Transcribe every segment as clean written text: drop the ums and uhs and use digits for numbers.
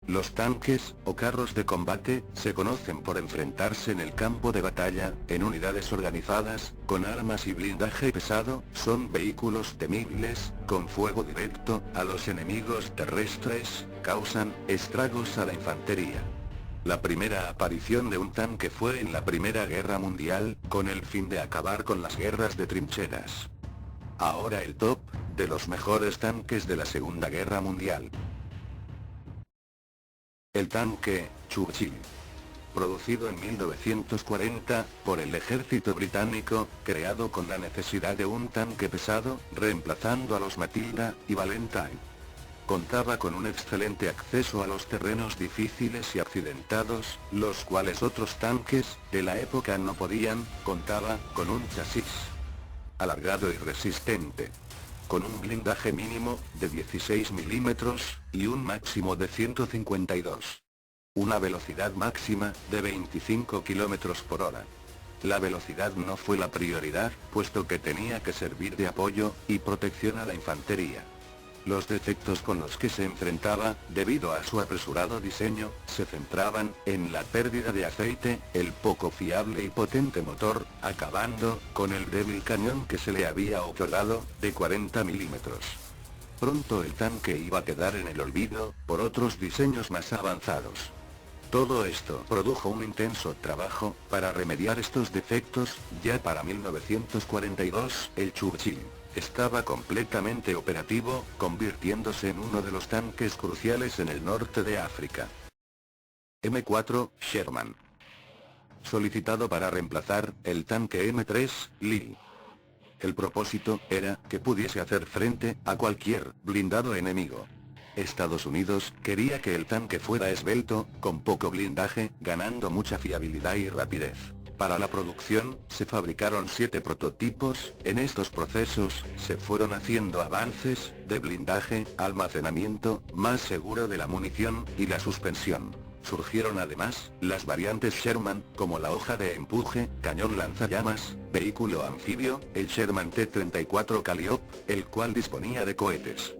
Los tanques, o carros de combate, se conocen por enfrentarse en el campo de batalla, en unidades organizadas, con armas y blindaje pesado, son vehículos temibles, con fuego directo, a los enemigos terrestres, causan estragos a la infantería. La primera aparición de un tanque fue en la Primera Guerra Mundial, con el fin de acabar con las guerras de trincheras. Ahora el top, de los mejores tanques de la Segunda Guerra Mundial. El tanque Churchill. Producido en 1940, por el ejército británico, creado con la necesidad de un tanque pesado, reemplazando a los Matilda y Valentine. Contaba con un excelente acceso a los terrenos difíciles y accidentados, los cuales otros tanques, de la época no podían. Contaba con un chasis alargado y resistente, con un blindaje mínimo de 16 milímetros, y un máximo de 152. Una velocidad máxima de 25 kilómetros por hora. La velocidad no fue la prioridad, puesto que tenía que servir de apoyo y protección a la infantería. Los defectos con los que se enfrentaba, debido a su apresurado diseño, se centraban en la pérdida de aceite, el poco fiable y potente motor, acabando con el débil cañón que se le había otorgado, de 40 milímetros. Pronto el tanque iba a quedar en el olvido, por otros diseños más avanzados. Todo esto produjo un intenso trabajo para remediar estos defectos. Ya para 1942, el Churchill estaba completamente operativo, convirtiéndose en uno de los tanques cruciales en el norte de África. M4 Sherman. Solicitado para reemplazar el tanque M3 Lee. El propósito era que pudiese hacer frente a cualquier blindado enemigo. Estados Unidos quería que el tanque fuera esbelto, con poco blindaje, ganando mucha fiabilidad y rapidez. Para la producción, se fabricaron 7 prototipos. En estos procesos, se fueron haciendo avances de blindaje, almacenamiento, más seguro de la munición, y la suspensión. Surgieron además, las variantes Sherman, como la hoja de empuje, cañón lanzallamas, vehículo anfibio, el Sherman T-34 Calliope, el cual disponía de cohetes.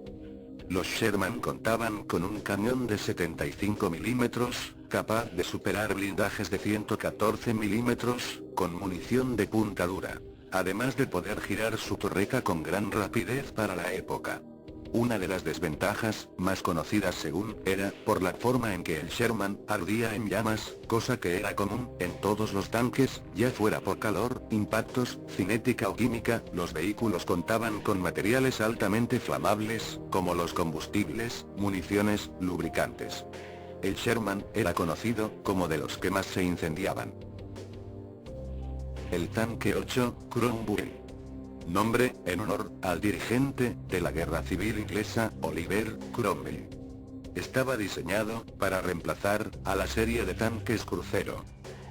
Los Sherman contaban con un cañón de 75 milímetros, capaz de superar blindajes de 114 milímetros, con munición de punta dura, además de poder girar su torreta con gran rapidez para la época. Una de las desventajas, más conocidas según, era, por la forma en que el Sherman ardía en llamas, cosa que era común en todos los tanques, ya fuera por calor, impactos, cinética o química. Los vehículos contaban con materiales altamente flamables, como los combustibles, municiones, lubricantes. El Sherman era conocido como de los que más se incendiaban. El tanque 8, Cromwell. Nombre, en honor al dirigente de la Guerra Civil Inglesa, Oliver Cromwell. Estaba diseñado para reemplazar a la serie de tanques crucero.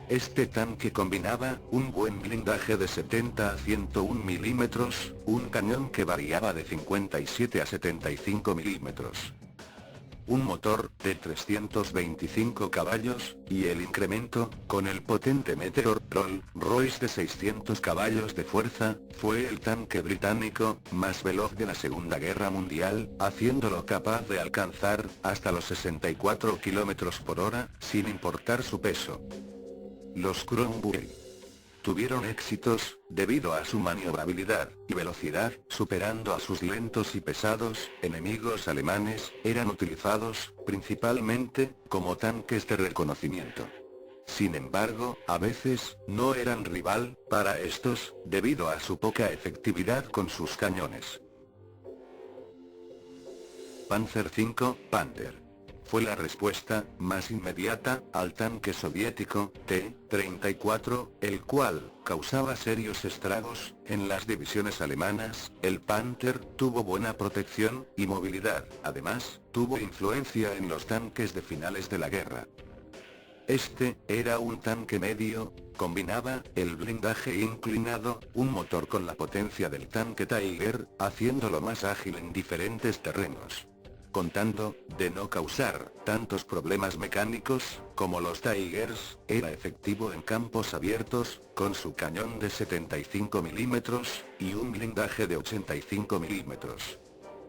Este tanque combinaba un buen blindaje de 70 a 101 milímetros, un cañón que variaba de 57 a 75 milímetros, un motor de 325 caballos, y el incremento, con el potente Meteor Rolls-Royce de 600 caballos de fuerza. Fue el tanque británico más veloz de la Segunda Guerra Mundial, haciéndolo capaz de alcanzar hasta los 64 kilómetros por hora, sin importar su peso. Los Cromwell tuvieron éxitos, debido a su maniobrabilidad y velocidad, superando a sus lentos y pesados enemigos alemanes. Eran utilizados, principalmente, como tanques de reconocimiento. Sin embargo, a veces, no eran rival para estos, debido a su poca efectividad con sus cañones. Panzer V, Panther. Fue la respuesta más inmediata al tanque soviético T-34, el cual causaba serios estragos en las divisiones alemanas. El Panther tuvo buena protección y movilidad, además, tuvo influencia en los tanques de finales de la guerra. Este era un tanque medio, combinaba el blindaje inclinado, un motor con la potencia del tanque Tiger, haciéndolo más ágil en diferentes terrenos. Contando de no causar tantos problemas mecánicos como los Tigers, era efectivo en campos abiertos, con su cañón de 75 milímetros, y un blindaje de 85 milímetros.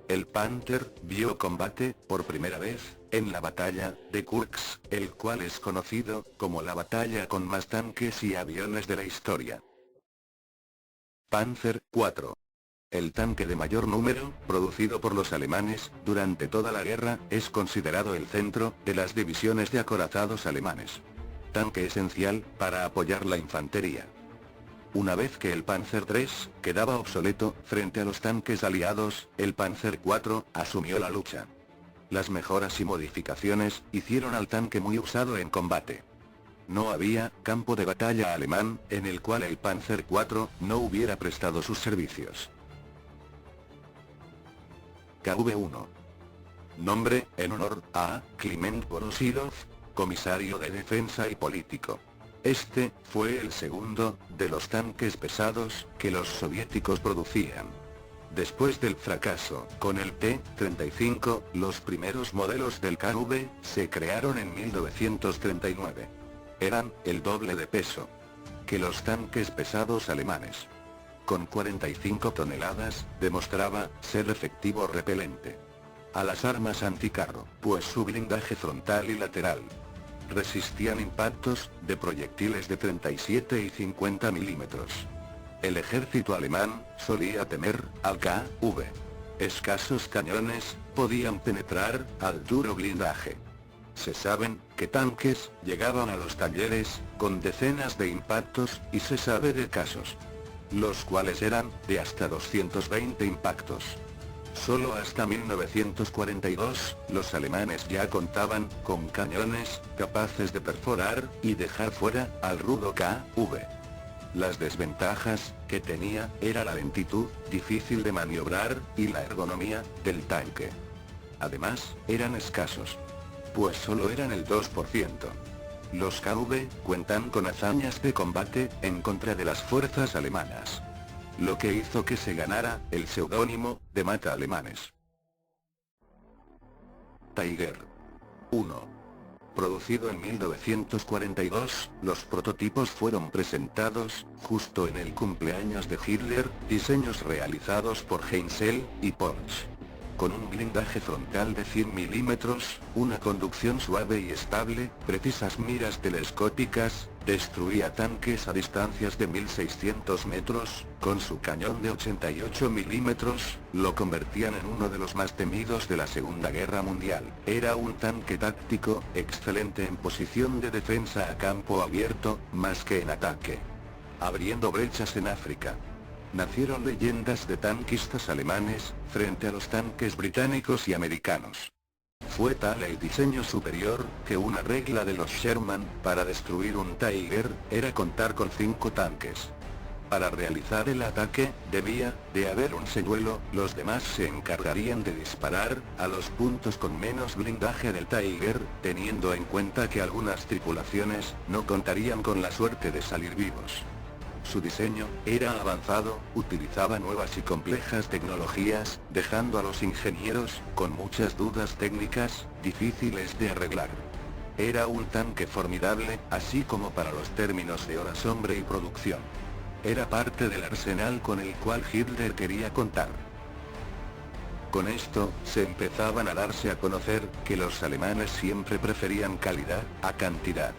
El Panther vio combate, por primera vez, en la batalla de Kursk, el cual es conocido como la batalla con más tanques y aviones de la historia. Panzer IV. El tanque de mayor número, producido por los alemanes, durante toda la guerra, es considerado el centro de las divisiones de acorazados alemanes. Tanque esencial, para apoyar la infantería. Una vez que el Panzer III quedaba obsoleto, frente a los tanques aliados, el Panzer IV asumió la lucha. Las mejoras y modificaciones hicieron al tanque muy usado en combate. No había campo de batalla alemán en el cual el Panzer IV no hubiera prestado sus servicios. KV-1. Nombre, en honor a Kliment Voroshilov, comisario de defensa y político. Este fue el segundo de los tanques pesados que los soviéticos producían. Después del fracaso con el T-35, los primeros modelos del KV se crearon en 1939. Eran el doble de peso que los tanques pesados alemanes. Con 45 toneladas, demostraba ser efectivo repelente a las armas anticarro, pues su blindaje frontal y lateral resistían impactos de proyectiles de 37 y 50 milímetros. El ejército alemán solía temer al KV. Escasos cañones podían penetrar al duro blindaje. Se saben que tanques llegaban a los talleres con decenas de impactos, y se sabe de casos los cuales eran de hasta 220 impactos. Solo hasta 1942, los alemanes ya contaban con cañones capaces de perforar y dejar fuera al rudo KV. Las desventajas que tenía era la lentitud, difícil de maniobrar, y la ergonomía del tanque. Además, eran escasos, pues solo eran el 2%. Los KV cuentan con hazañas de combate en contra de las fuerzas alemanas, lo que hizo que se ganara el seudónimo de mata alemanes. Tiger 1. Producido en 1942, los prototipos fueron presentados justo en el cumpleaños de Hitler, diseños realizados por Heinzel y Porsche. Con un blindaje frontal de 100 milímetros, una conducción suave y estable, precisas miras telescópicas, destruía tanques a distancias de 1600 metros, con su cañón de 88 milímetros, lo convertían en uno de los más temidos de la Segunda Guerra Mundial. Era un tanque táctico, excelente en posición de defensa a campo abierto, más que en ataque, abriendo brechas en África. Nacieron leyendas de tanquistas alemanes, frente a los tanques británicos y americanos. Fue tal el diseño superior, que una regla de los Sherman, para destruir un Tiger, era contar con 5 tanques. Para realizar el ataque, debía de haber un señuelo, los demás se encargarían de disparar a los puntos con menos blindaje del Tiger, teniendo en cuenta que algunas tripulaciones no contarían con la suerte de salir vivos. Su diseño era avanzado, utilizaba nuevas y complejas tecnologías, dejando a los ingenieros con muchas dudas técnicas, difíciles de arreglar. Era un tanque formidable, así como para los términos de horas hombre y producción. Era parte del arsenal con el cual Hitler quería contar. Con esto, se empezaban a darse a conocer que los alemanes siempre preferían calidad a cantidad.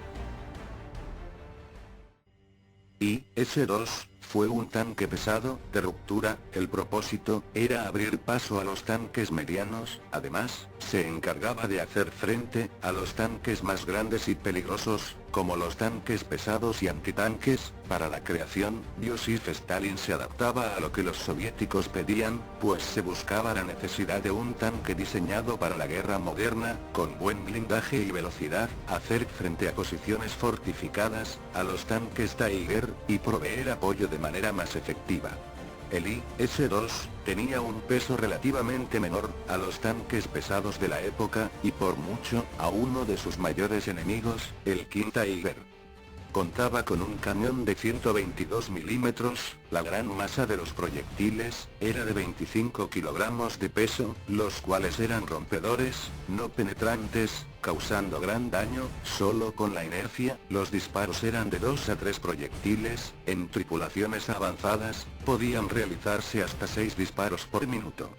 IS-2 fue un tanque pesado, de ruptura. El propósito era abrir paso a los tanques medianos. Además, se encargaba de hacer frente a los tanques más grandes y peligrosos, como los tanques pesados y antitanques. Para la creación, Joseph Stalin se adaptaba a lo que los soviéticos pedían, pues se buscaba la necesidad de un tanque diseñado para la guerra moderna, con buen blindaje y velocidad, hacer frente a posiciones fortificadas, a los tanques Tiger, y proveer apoyo de manera más efectiva. El IS-2 tenía un peso relativamente menor a los tanques pesados de la época, y por mucho, a uno de sus mayores enemigos, el King Tiger. Contaba con un cañón de 122 milímetros, la gran masa de los proyectiles era de 25 kilogramos de peso, los cuales eran rompedores, no penetrantes, causando gran daño. Solo con la inercia, los disparos eran de 2 a 3 proyectiles. En tripulaciones avanzadas, podían realizarse hasta 6 disparos por minuto.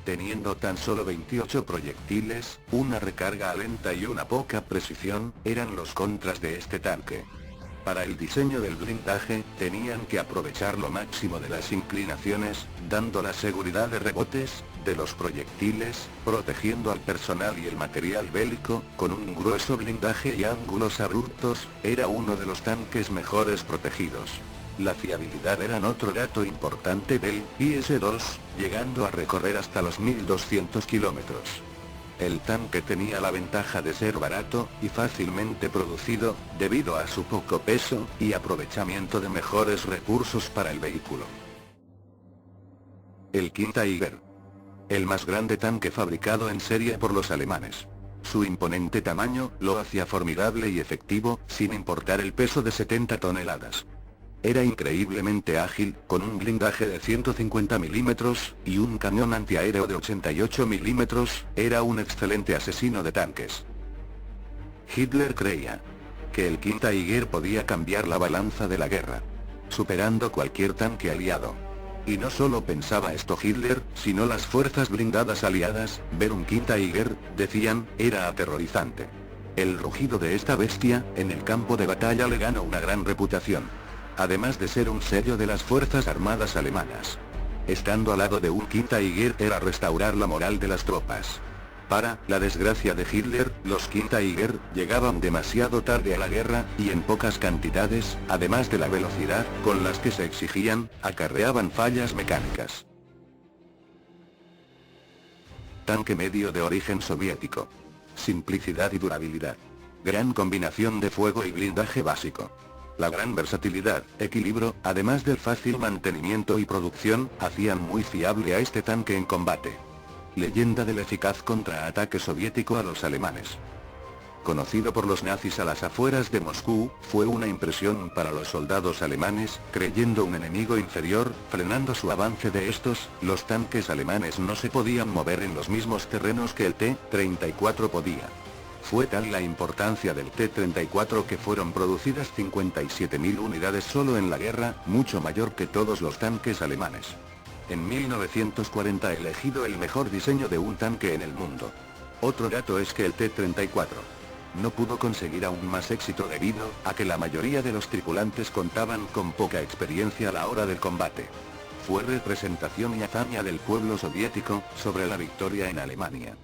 Teniendo tan solo 28 proyectiles, una recarga lenta y una poca precisión, eran los contras de este tanque. Para el diseño del blindaje, tenían que aprovechar lo máximo de las inclinaciones, dando la seguridad de rebotes, de los proyectiles, protegiendo al personal y el material bélico, con un grueso blindaje y ángulos abruptos, era uno de los tanques mejores protegidos. La fiabilidad era otro dato importante del IS-2, llegando a recorrer hasta los 1200 kilómetros. El tanque tenía la ventaja de ser barato, y fácilmente producido, debido a su poco peso, y aprovechamiento de mejores recursos para el vehículo. El Tiger. El más grande tanque fabricado en serie por los alemanes. Su imponente tamaño, lo hacía formidable y efectivo, sin importar el peso de 70 toneladas. Era increíblemente ágil, con un blindaje de 150 milímetros, y un cañón antiaéreo de 88 milímetros, era un excelente asesino de tanques. Hitler creía que el Tiger podía cambiar la balanza de la guerra, superando cualquier tanque aliado. Y no solo pensaba esto Hitler, sino las fuerzas blindadas aliadas. Ver un Tiger, decían, era aterrorizante. El rugido de esta bestia, en el campo de batalla le ganó una gran reputación. Además de ser un sello de las fuerzas armadas alemanas. Estando al lado de un Tiger era restaurar la moral de las tropas. Para la desgracia de Hitler, los Tiger llegaban demasiado tarde a la guerra, y en pocas cantidades, además de la velocidad con las que se exigían, acarreaban fallas mecánicas. Tanque medio de origen soviético. Simplicidad y durabilidad. Gran combinación de fuego y blindaje básico. La gran versatilidad, equilibrio, además del fácil mantenimiento y producción, hacían muy fiable a este tanque en combate. Leyenda del eficaz contraataque soviético a los alemanes. Conocido por los nazis a las afueras de Moscú, fue una impresión para los soldados alemanes, creyendo un enemigo inferior, frenando su avance de estos, los tanques alemanes no se podían mover en los mismos terrenos que el T-34 podía. Fue tal la importancia del T-34 que fueron producidas 57.000 unidades solo en la guerra, mucho mayor que todos los tanques alemanes. En 1940 elegido el mejor diseño de un tanque en el mundo. Otro dato es que el T-34 no pudo conseguir aún más éxito debido a que la mayoría de los tripulantes contaban con poca experiencia a la hora del combate. Fue representación y hazaña del pueblo soviético sobre la victoria en Alemania.